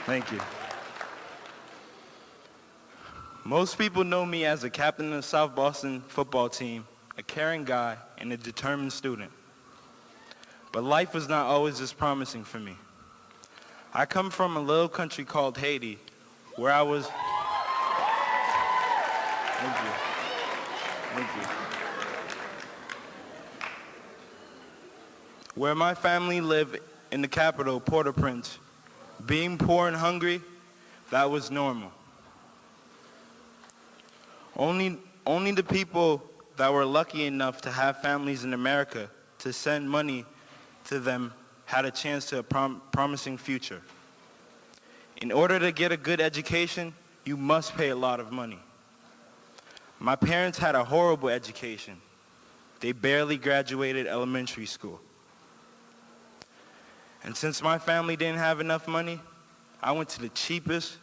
Thank you. Most people know me as a captain of the South Boston football team, a caring guy, and a determined student. But life was not always as promising for me. I come from a little country called Haiti, where I was... Thank you. Thank you. Where my family lived in the capital, Port-au-Prince. Being poor and hungry, that was normal. Only the people that were lucky enough to have families in America to send money to them had a chance to a promising future. In order to get a good education, you must pay a lot of money. My parents had a horrible education. They barely graduated elementary school. And since my family didn't have enough money, I went to the cheapest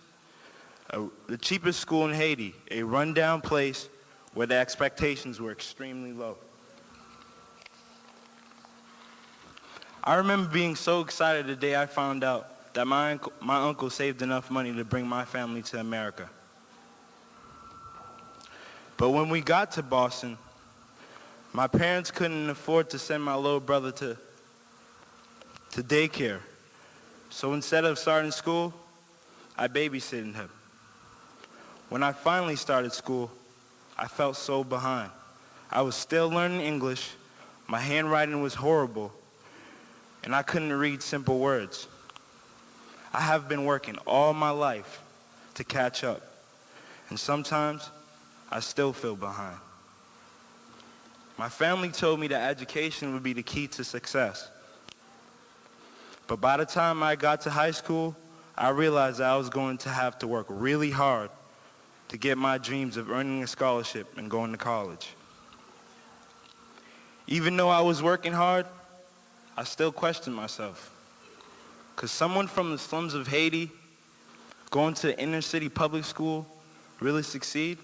school in Haiti, a rundown place where the expectations were extremely low. I remember being so excited the day I found out that my uncle saved enough money to bring my family to America. But when we got to Boston, my parents couldn't afford to send my little brother to daycare. So instead of starting school, I babysitted him. When I finally started school, I felt so behind. I was still learning English, my handwriting was horrible, and I couldn't read simple words. I have been working all my life to catch up, and sometimes I still feel behind. My family told me that education would be the key to success. But by the time I got to high school, I realized that I was going to have to work really hard to get my dreams of earning a scholarship and going to college. Even though I was working hard, I still questioned myself. Could someone from the slums of Haiti going to inner city public school really succeed?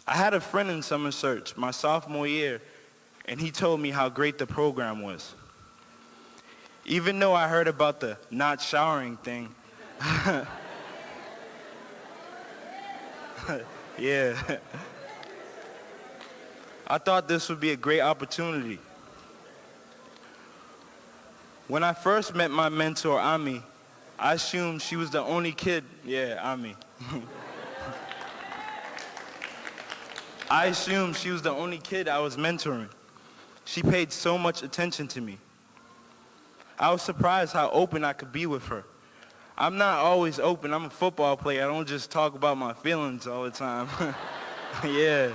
I had a friend in Summer Search my sophomore year, and he told me how great the program was. Even though I heard about the not showering thing, yeah, I thought this would be a great opportunity. When I first met my mentor, Ami, I assumed she was the only kid, Ami. I assumed she was the only kid I was mentoring. She paid so much attention to me. I was surprised how open I could be with her. I'm not always open. I'm a football player. I don't just talk about my feelings all the time. Yeah.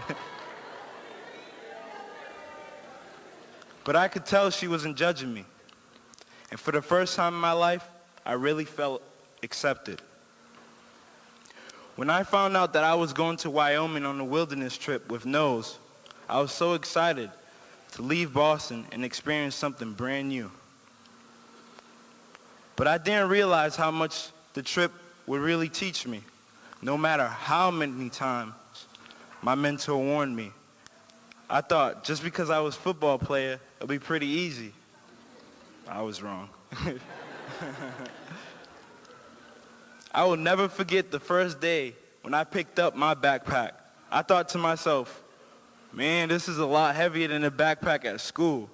But I could tell she wasn't judging me. And for the first time in my life, I really felt accepted. When I found out that I was going to Wyoming on a wilderness trip with Nose, I was so excited to leave Boston and experience something brand new. But I didn't realize how much the trip would really teach me. No matter how many times my mentor warned me, I thought just because I was a football player, it'd be pretty easy. I was wrong. I will never forget the first day when I picked up my backpack. I thought to myself, man, this is a lot heavier than a backpack at school.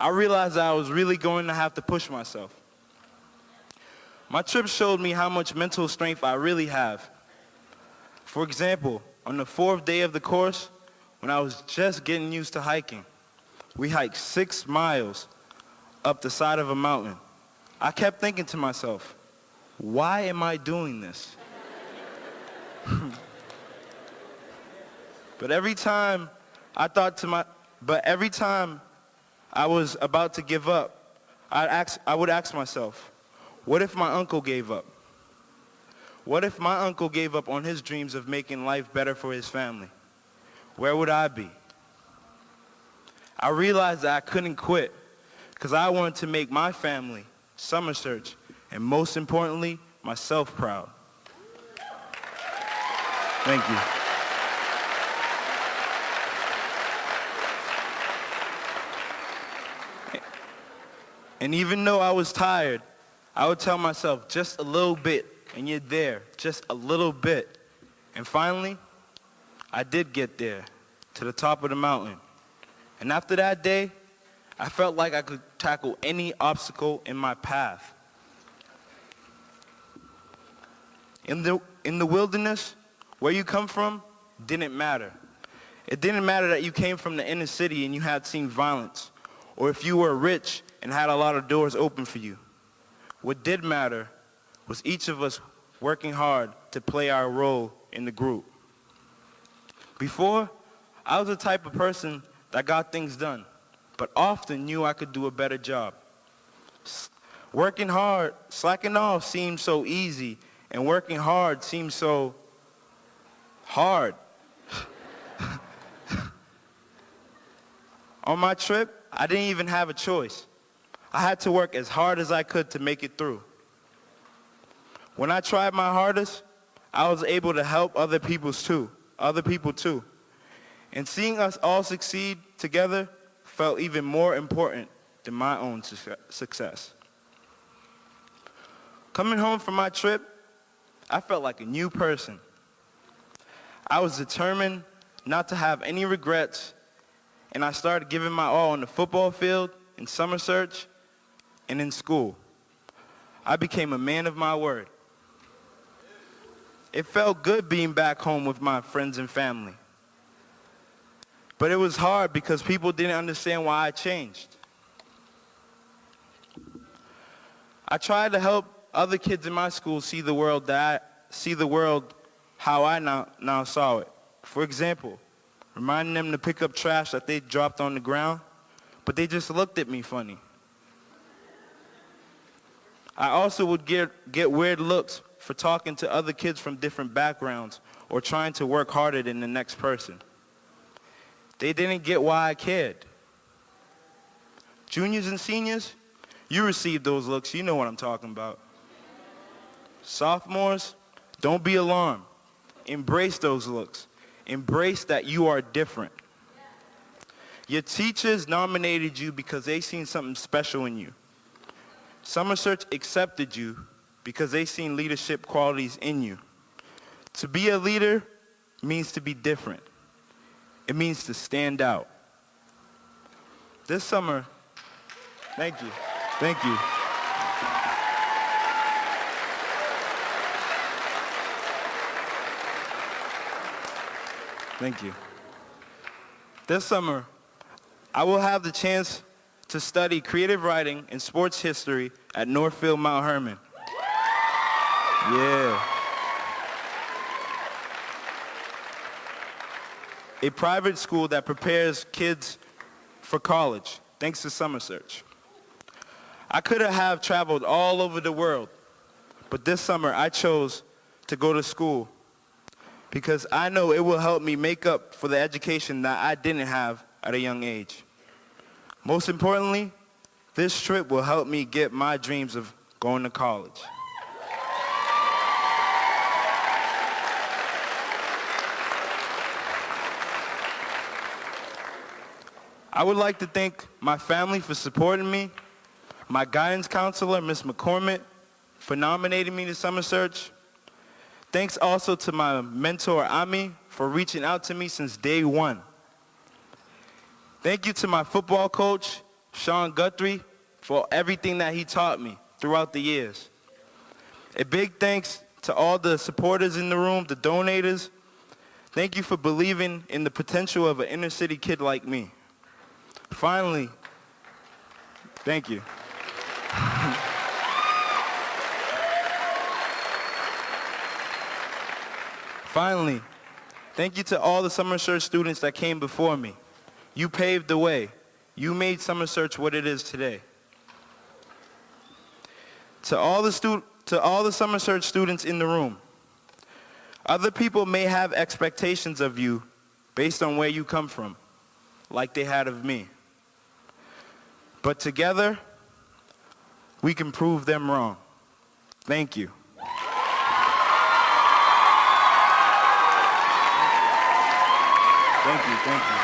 I realized that I was really going to have to push myself. My trip showed me how much mental strength I really have. For example, on the 4th day of the course, when I was just getting used to hiking, we hiked 6 miles up the side of a mountain. I kept thinking to myself, why am I doing this? But every time I was about to give up, I would ask myself, what if my uncle gave up? What if my uncle gave up on his dreams of making life better for his family? Where would I be? I realized that I couldn't quit because I wanted to make my family, Summer Search, and most importantly, myself proud. Thank you. And even though I was tired, I would tell myself, just a little bit, and you're there, just a little bit. And finally, I did get there, to the top of the mountain. And after that day, I felt like I could tackle any obstacle in my path. In the wilderness, where you come from didn't matter. It didn't matter that you came from the inner city and you had seen violence, or if you were rich and had a lot of doors open for you. What did matter was each of us working hard to play our role in the group. Before, I was the type of person that got things done, but often knew I could do a better job. Working hard, slacking off seemed so easy, and working hard seemed so hard. On my trip, I didn't even have a choice. I had to work as hard as I could to make it through. When I tried my hardest, I was able to help other people too. And seeing us all succeed together felt even more important than my own success. Coming home from my trip, I felt like a new person. I was determined not to have any regrets, and I started giving my all on the football field, in summer search, and in school. I became a man of my word. It felt good being back home with my friends and family. But it was hard because people didn't understand why I changed. I tried to help other kids in my school see the world how I now saw it. For example, reminding them to pick up trash that they dropped on the ground, but they just looked at me funny. I also would get weird looks for talking to other kids from different backgrounds or trying to work harder than the next person. They didn't get why I cared. Juniors and seniors, you received those looks. You know what I'm talking about. Sophomores, don't be alarmed. Embrace those looks. Embrace that you are different. Your teachers nominated you because they seen something special in you. Summer Search accepted you because they seen leadership qualities in you. To be a leader means to be different. It means to stand out. This summer, thank you. This summer, I will have the chance to study creative writing and sports history at Northfield Mount Hermon. Yeah. A private school that prepares kids for college, thanks to Summer Search. I could have traveled all over the world, but this summer I chose to go to school because I know it will help me make up for the education that I didn't have at a young age. Most importantly, this trip will help me get my dreams of going to college. I would like to thank my family for supporting me, my guidance counselor, Ms. McCormick, for nominating me to Summer Search. Thanks also to my mentor, Ami, for reaching out to me since day one. Thank you to my football coach, Sean Guthrie, for everything that he taught me throughout the years. A big thanks to all the supporters in the room, the donators. Thank you for believing in the potential of an inner city kid like me. Finally, thank you. Finally, thank you to all the Summer Search students that came before me. You paved the way. You made Summer Search what it is today. To all the Summer Search students in the room, other people may have expectations of you based on where you come from, like they had of me. But together, we can prove them wrong. Thank you. Thank you.